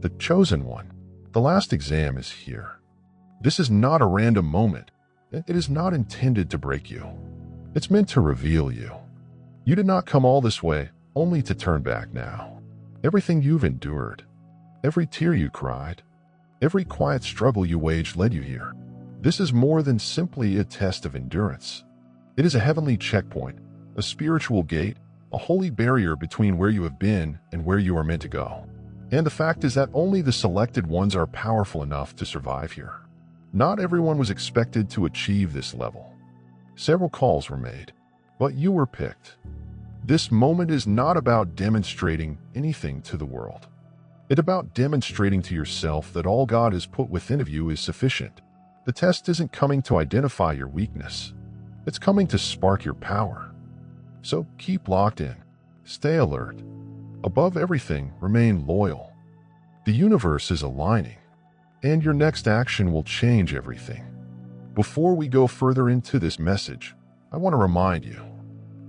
the chosen one. The last exam is here. This is not a random moment. It is not intended to break you. It's meant to reveal you. You did not come all this way only to turn back now. Everything you've endured, every tear you cried, every quiet struggle you waged led you here. This is more than simply a test of endurance. It is a heavenly checkpoint, a spiritual gate, a holy barrier between where you have been and where you are meant to go. And the fact is that only the selected ones are powerful enough to survive here. Not everyone was expected to achieve this level. Several calls were made, but you were picked. This moment is not about demonstrating anything to the world. It's about demonstrating to yourself that all God has put within of you is sufficient. The test isn't coming to identify your weakness. It's coming to spark your power. So keep locked in. Stay alert. Above everything, remain loyal. The universe is aligning, and your next action will change everything. Before we go further into this message, I want to remind you,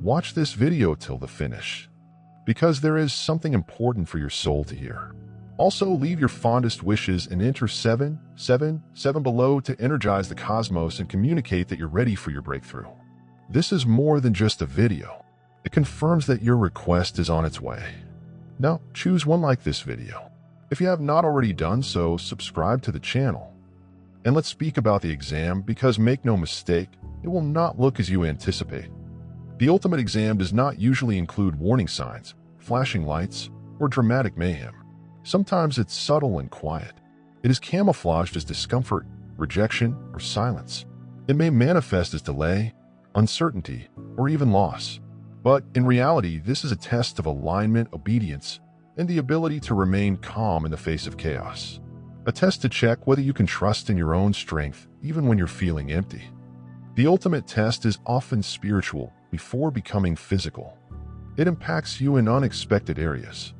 watch this video till the finish, because there is something important for your soul to hear. Also, leave your fondest wishes and enter 777 below to energize the cosmos and communicate that you're ready for your breakthrough. This is more than just a video. It confirms that your request is on its way. Now, choose one like this video. If you have not already done so, subscribe to the channel. And let's speak about the exam, because make no mistake, it will not look as you anticipate. The ultimate exam does not usually include warning signs, flashing lights, or dramatic mayhem. Sometimes it's subtle and quiet. It is camouflaged as discomfort, rejection, or silence. It may manifest as delay, uncertainty, or even loss. But in reality, this is a test of alignment, obedience, and the ability to remain calm in the face of chaos. A test to check whether you can trust in your own strength, even when you're feeling empty. The ultimate test is often spiritual before becoming physical. It impacts you in unexpected areas.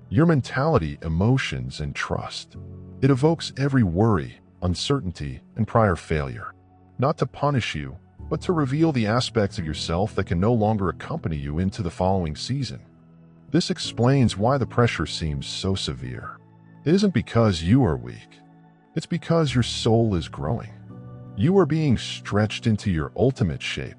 Your mentality, emotions, and trust. It evokes every worry, uncertainty, and prior failure. Not to punish you, but to reveal the aspects of yourself that can no longer accompany you into the following season. This explains why the pressure seems so severe. It isn't because you are weak. It's because your soul is growing. You are being stretched into your ultimate shape.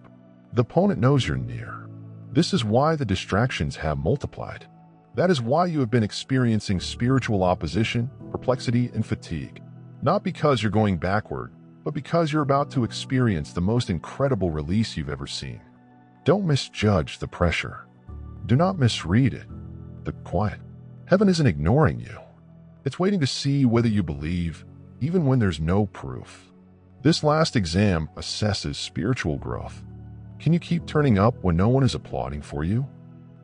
The opponent knows you're near. This is why the distractions have multiplied. That is why you have been experiencing spiritual opposition, perplexity, and fatigue. Not because you're going backward, but because you're about to experience the most incredible release you've ever seen. Don't misjudge the pressure. Do not misread it. The quiet. Heaven isn't ignoring you. It's waiting to see whether you believe, even when there's no proof. This last exam assesses spiritual growth. Can you keep turning up when no one is applauding for you?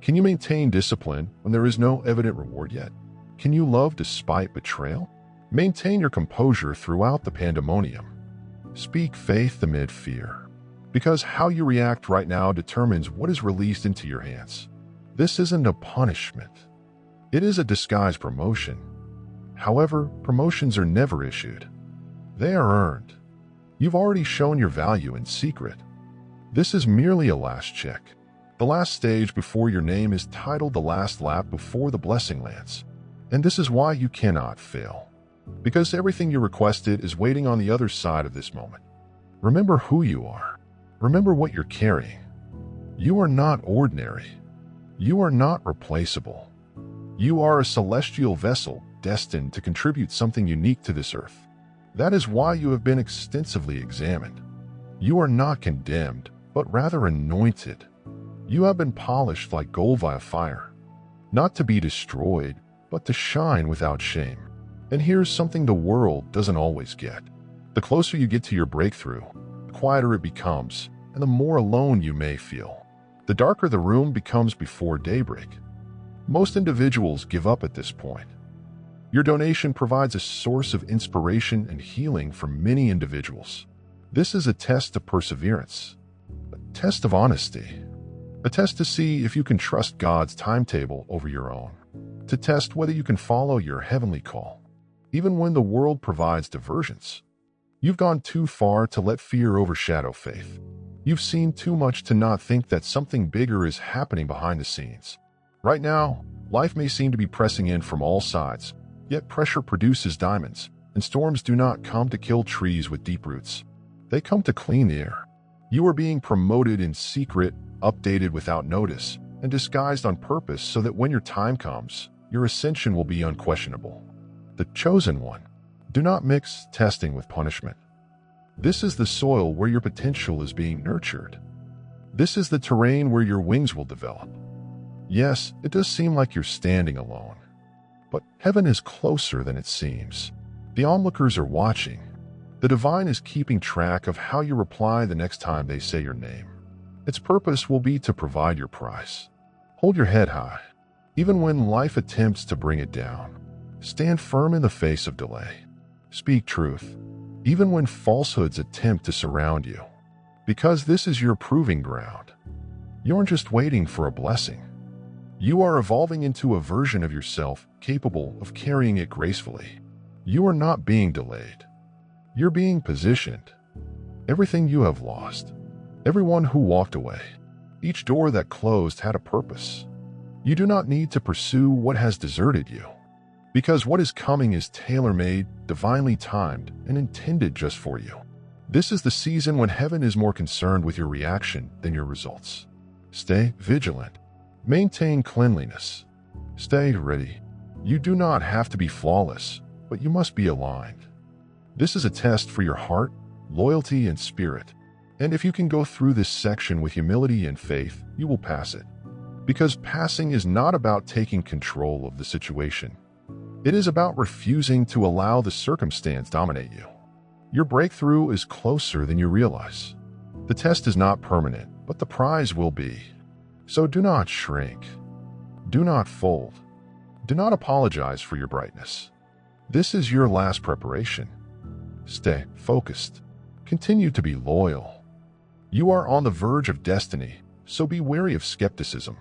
Can you maintain discipline when there is no evident reward yet? Can you love despite betrayal? Maintain your composure throughout the pandemonium. Speak faith amid fear, because how you react right now determines what is released into your hands. This isn't a punishment. It is a disguised promotion. However, promotions are never issued. They are earned. You've already shown your value in secret. This is merely a last check. The last stage before your name is titled the last lap before the blessing lands. And this is why you cannot fail. Because everything you requested is waiting on the other side of this moment. Remember who you are. Remember what you're carrying. You are not ordinary. You are not replaceable. You are a celestial vessel destined to contribute something unique to this earth. That is why you have been extensively examined. You are not condemned, but rather anointed. You have been polished like gold via fire, not to be destroyed, but to shine without shame. And here's something the world doesn't always get. The closer you get to your breakthrough, the quieter it becomes, and the more alone you may feel. The darker the room becomes before daybreak. Most individuals give up at this point. Your donation provides a source of inspiration and healing for many individuals. This is a test of perseverance, a test of honesty, a test to see if you can trust God's timetable over your own, to test whether you can follow your heavenly call, even when the world provides diversions. You've gone too far to let fear overshadow faith. You've seen too much to not think that something bigger is happening behind the scenes. Right now, life may seem to be pressing in from all sides, Yet pressure produces diamonds, and storms do not come to kill trees with deep roots. They come to clean the air. You are being promoted in secret, updated without notice, and disguised on purpose so that when your time comes, your ascension will be unquestionable. The chosen one. Do not mix testing with punishment. This is the soil where your potential is being nurtured. This is the terrain where your wings will develop. Yes, it does seem like you're standing alone. But heaven is closer than it seems. The onlookers are watching. The divine is keeping track of how you reply the next time they say your name. Its purpose will be to provide your price. Hold your head high. Even when life attempts to bring it down, stand firm in the face of delay. Speak truth, even when falsehoods attempt to surround you. Because this is your proving ground. You aren't just waiting for a blessing. You are evolving into a version of yourself capable of carrying it gracefully. You are not being delayed. You're being positioned. Everything you have lost, everyone who walked away, each door that closed had a purpose. You do not need to pursue what has deserted you, because what is coming is tailor-made, divinely timed, and intended just for you. This is the season when heaven is more concerned with your reaction than your results. Stay vigilant. Maintain cleanliness. Stay ready. You do not have to be flawless, but you must be aligned. This is a test for your heart, loyalty, and spirit. And if you can go through this section with humility and faith, you will pass it. Because passing is not about taking control of the situation. It is about refusing to allow the circumstance dominate you. Your breakthrough is closer than you realize. The test is not permanent, but the prize will be. So do not shrink. Do not fold. Do not apologize for your brightness. This is your last preparation. Stay focused. Continue to be loyal. You are on the verge of destiny, so be wary of skepticism.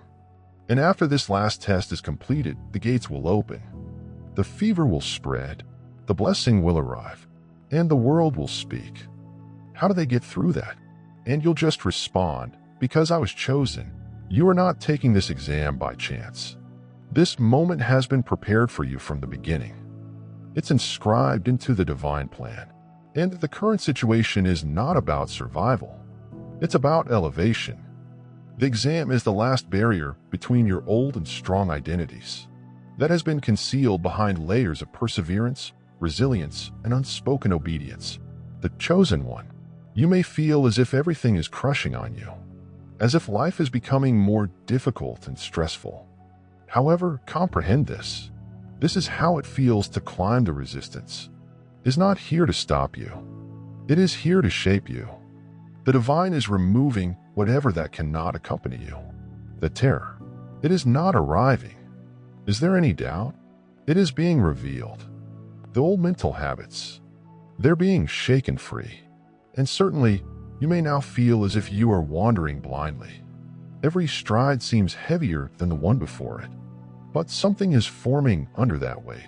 And after this last test is completed, the gates will open. The fever will spread, the blessing will arrive, and the world will speak. How do they get through that? And you'll just respond, because I was chosen. You are not taking this exam by chance. This moment has been prepared for you from the beginning. It's inscribed into the divine plan. And the current situation is not about survival. It's about elevation. The exam is the last barrier between your old and strong identities that has been concealed behind layers of perseverance, resilience, and unspoken obedience. The chosen one. You may feel as if everything is crushing on you, as if life is becoming more difficult and stressful. However, comprehend this. This is how it feels to climb the resistance. It is not here to stop you. It is here to shape you. The divine is removing whatever that cannot accompany you. The terror. It is not arriving. Is there any doubt? It is being revealed. The old mental habits. They're being shaken free. And certainly, you may now feel as if you are wandering blindly. Every stride seems heavier than the one before it. But something is forming under that weight.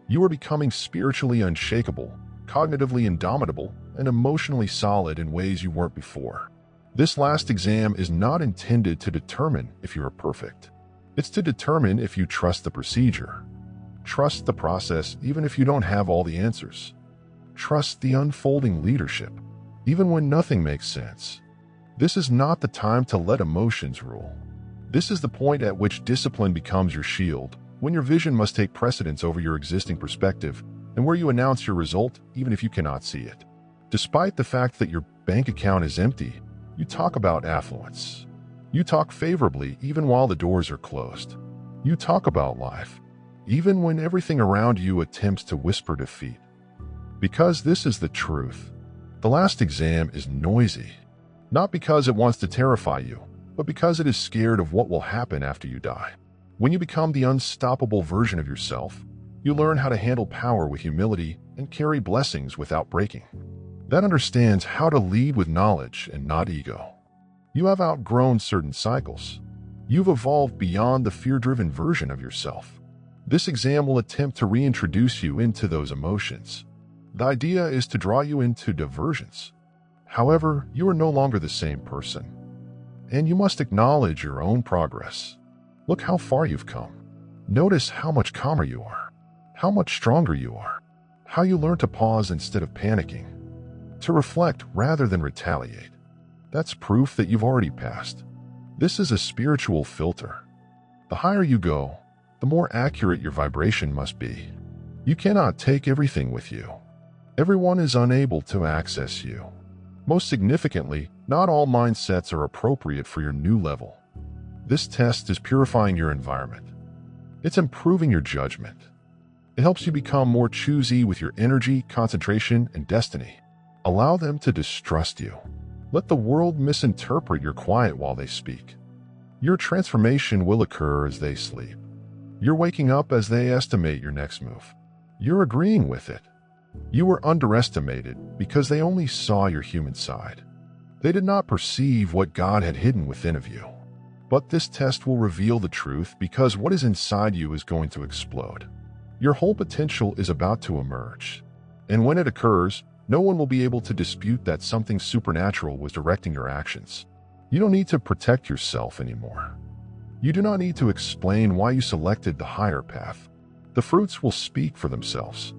You are becoming spiritually unshakable, cognitively indomitable, and emotionally solid in ways you weren't before. This last exam is not intended to determine if you are perfect. It's to determine if you trust the procedure. Trust the process even if you don't have all the answers. Trust the unfolding leadership, even when nothing makes sense. This is not the time to let emotions rule. This is the point at which discipline becomes your shield, when your vision must take precedence over your existing perspective, and where you announce your result even if you cannot see it. Despite the fact that your bank account is empty, you talk about affluence. You talk favorably even while the doors are closed. You talk about life, even when everything around you attempts to whisper defeat. Because this is the truth. The last exam is noisy, not because it wants to terrify you, but because it is scared of what will happen after you die. When you become the unstoppable version of yourself, you learn how to handle power with humility and carry blessings without breaking. That understands how to lead with knowledge and not ego. You have outgrown certain cycles. You've evolved beyond the fear-driven version of yourself. This exam will attempt to reintroduce you into those emotions. The idea is to draw you into diversions. However, you are no longer the same person. And you must acknowledge your own progress. Look how far you've come. Notice how much calmer you are. how much stronger you are, how you learn to pause instead of panicking, to reflect rather than retaliate. That's proof that you've already passed. This is a spiritual filter. The higher you go, the more accurate your vibration must be. You cannot take everything with you. Everyone is unable to access you. Most significantly, not all mindsets are appropriate for your new level. This test is purifying your environment. It's improving your judgment. It helps you become more choosy with your energy, concentration, and destiny. Allow them to distrust you. Let the world misinterpret your quiet while they speak. Your transformation will occur as they sleep. You're waking up as they estimate your next move. You're agreeing with it. You were underestimated because they only saw your human side. They did not perceive what God had hidden within of you. But this test will reveal the truth because what is inside you is going to explode. Your whole potential is about to emerge. And when it occurs, no one will be able to dispute that something supernatural was directing your actions. You don't need to protect yourself anymore. You do not need to explain why you selected the higher path. The fruits will speak for themselves.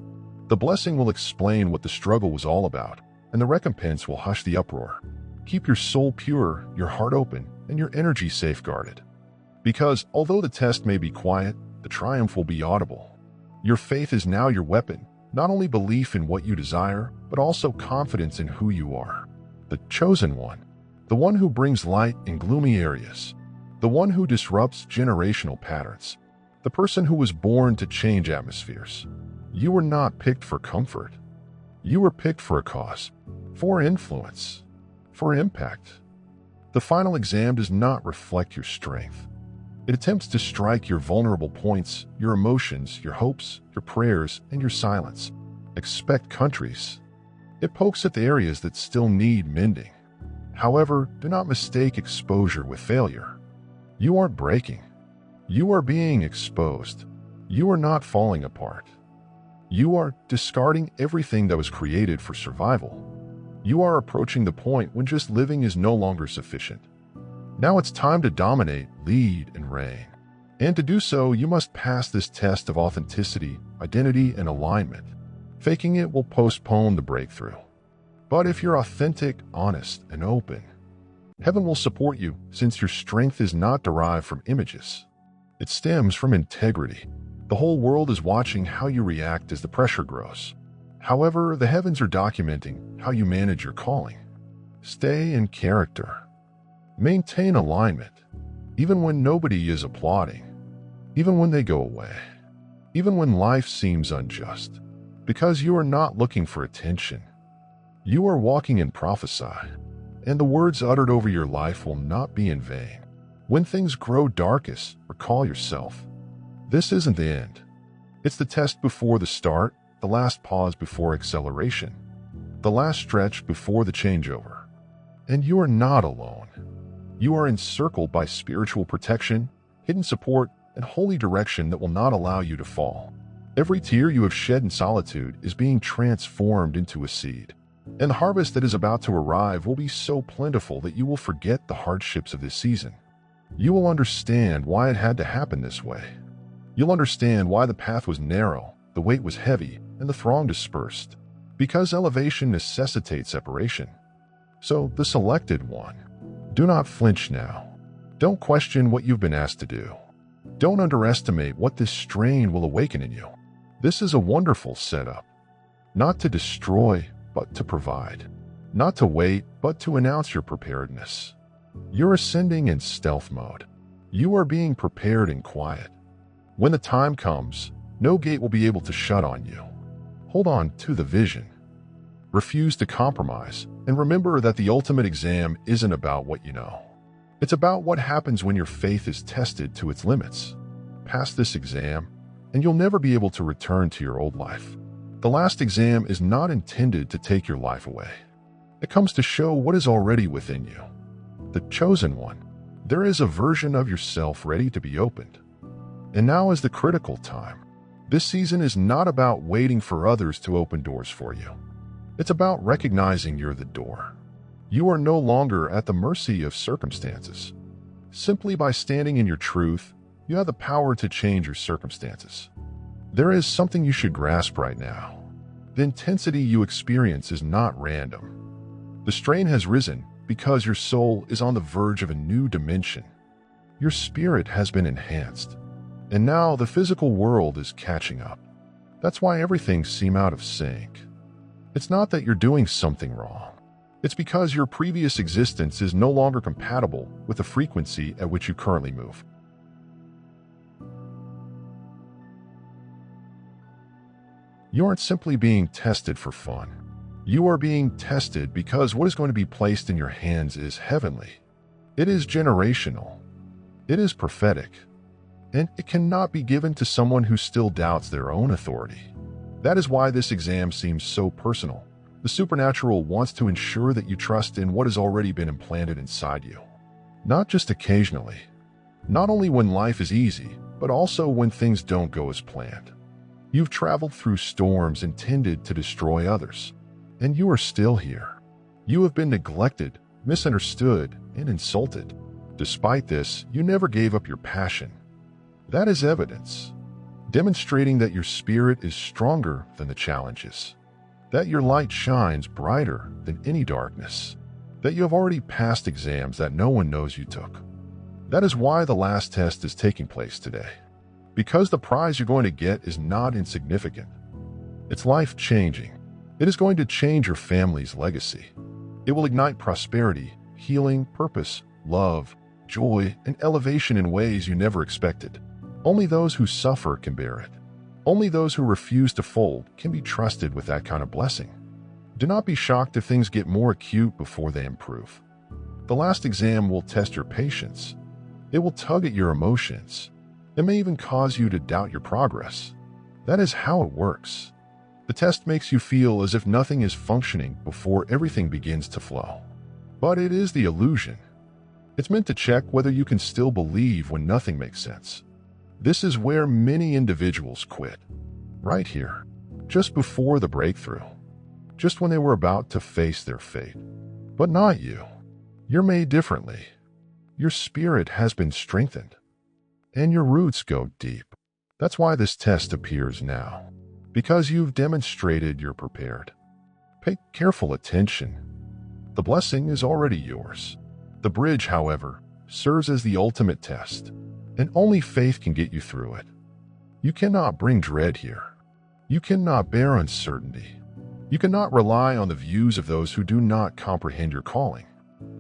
The blessing will explain what the struggle was all about, and the recompense will hush the uproar. Keep your soul pure, your heart open, and your energy safeguarded. Because although the test may be quiet, the triumph will be audible. Your faith is now your weapon, not only belief in what you desire, but also confidence in who you are. The chosen one, the one who brings light in gloomy areas, the one who disrupts generational patterns, the person who was born to change atmospheres. You were not picked for comfort. You were picked for a cause, for influence, for impact. The final exam does not reflect your strength. It attempts to strike your vulnerable points, your emotions, your hopes, your prayers, and your silence. Expect countries. It pokes at the areas that still need mending. However, do not mistake exposure with failure. You aren't breaking. You are being exposed. You are not falling apart. You are discarding everything that was created for survival. You are approaching the point when just living is no longer sufficient. Now it's time to dominate, lead, and reign. And to do so, you must pass this test of authenticity, identity, and alignment. Faking it will postpone the breakthrough. But if you're authentic, honest, and open, heaven will support you, since your strength is not derived from images. It stems from integrity. The whole world is watching how you react as the pressure grows. However, the heavens are documenting how you manage your calling. Stay in character. Maintain alignment, even when nobody is applauding, even when they go away, even when life seems unjust, because you are not looking for attention. You are walking in prophecy, and the words uttered over your life will not be in vain. When things grow darkest, recall yourself. This isn't the end. It's the test before the start, the last pause before acceleration, the last stretch before the changeover. And you are not alone. You are encircled by spiritual protection, hidden support, and holy direction that will not allow you to fall. Every tear you have shed in solitude is being transformed into a seed. And the harvest that is about to arrive will be so plentiful that you will forget the hardships of this season. You will understand why it had to happen this way. You'll understand why the path was narrow, the weight was heavy, and the throng dispersed. Because elevation necessitates separation. So, the selected one. Do not flinch now. Don't question what you've been asked to do. Don't underestimate what this strain will awaken in you. This is a wonderful setup. Not to destroy, but to provide. Not to wait, but to announce your preparedness. You're ascending in stealth mode. You are being prepared in quiet. When the time comes, no gate will be able to shut on you. Hold on to the vision. Refuse to compromise, and remember that the ultimate exam isn't about what you know. It's about what happens when your faith is tested to its limits. Pass this exam, and you'll never be able to return to your old life. The last exam is not intended to take your life away. It comes to show what is already within you. The chosen one. There is a version of yourself ready to be opened. And now is the critical time. This season is not about waiting for others to open doors for you. It's about recognizing you're the door. You are no longer at the mercy of circumstances. Simply by standing in your truth, you have the power to change your circumstances. There is something you should grasp right now. The intensity you experience is not random. The strain has risen because your soul is on the verge of a new dimension. Your spirit has been enhanced, and now the physical world is catching up. That's why everything seems out of sync. It's not that you're doing something wrong. It's because your previous existence is no longer compatible with the frequency at which you currently move. You aren't simply being tested for fun. You are being tested because what is going to be placed in your hands is heavenly. It is generational. It is prophetic. And it cannot be given to someone who still doubts their own authority. That is why this exam seems so personal. The supernatural wants to ensure that you trust in what has already been implanted inside you. Not just occasionally. Not only when life is easy, but also when things don't go as planned. You've traveled through storms intended to destroy others, and you are still here. You have been neglected, misunderstood, and insulted. Despite this, you never gave up your passion. That is evidence, demonstrating that your spirit is stronger than the challenges, that your light shines brighter than any darkness, that you have already passed exams that no one knows you took. That is why the last test is taking place today. Because the prize you're going to get is not insignificant. It's life-changing. It is going to change your family's legacy. It will ignite prosperity, healing, purpose, love, joy, and elevation in ways you never expected. Only those who suffer can bear it. Only those who refuse to fold can be trusted with that kind of blessing. Do not be shocked if things get more acute before they improve. The last exam will test your patience. It will tug at your emotions. It may even cause you to doubt your progress. That is how it works. The test makes you feel as if nothing is functioning before everything begins to flow. But it is the illusion. It's meant to check whether you can still believe when nothing makes sense. This is where many individuals quit. Right here, just before the breakthrough. Just when they were about to face their fate. But not you. You're made differently. Your spirit has been strengthened. And your roots go deep. That's why this test appears now. Because you've demonstrated you're prepared. Pay careful attention. The blessing is already yours. The bridge, however, serves as the ultimate test, and only faith can get you through it. You cannot bring dread here. You cannot bear uncertainty. You cannot rely on the views of those who do not comprehend your calling.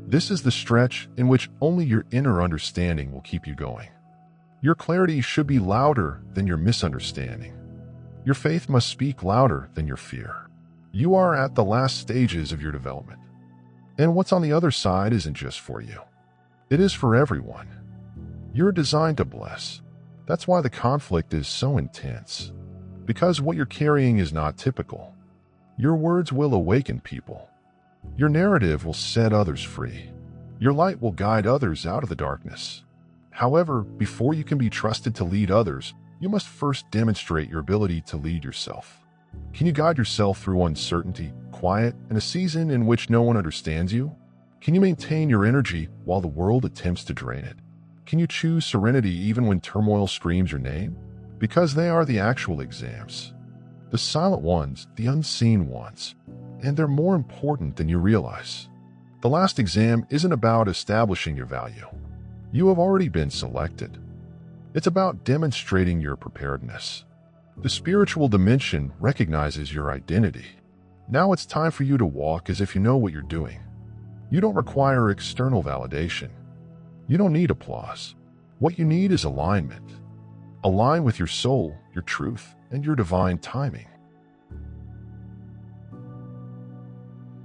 This is the stretch in which only your inner understanding will keep you going. Your clarity should be louder than your misunderstanding. Your faith must speak louder than your fear. You are at the last stages of your development. And what's on the other side isn't just for you. It is for everyone. You're designed to bless. That's why the conflict is so intense. Because what you're carrying is not typical. Your words will awaken people. Your narrative will set others free. Your light will guide others out of the darkness. However, before you can be trusted to lead others, you must first demonstrate your ability to lead yourself. Can you guide yourself through uncertainty, quiet, and a season in which no one understands you? Can you maintain your energy while the world attempts to drain it? Can you choose serenity even when turmoil screams your name? Because they are the actual exams. The silent ones, the unseen ones. And they're more important than you realize. The last exam isn't about establishing your value. You have already been selected. It's about demonstrating your preparedness. The spiritual dimension recognizes your identity. Now it's time for you to walk as if you know what you're doing. You don't require external validation. You don't need applause. What you need is alignment. Align with your soul, your truth, and your divine timing.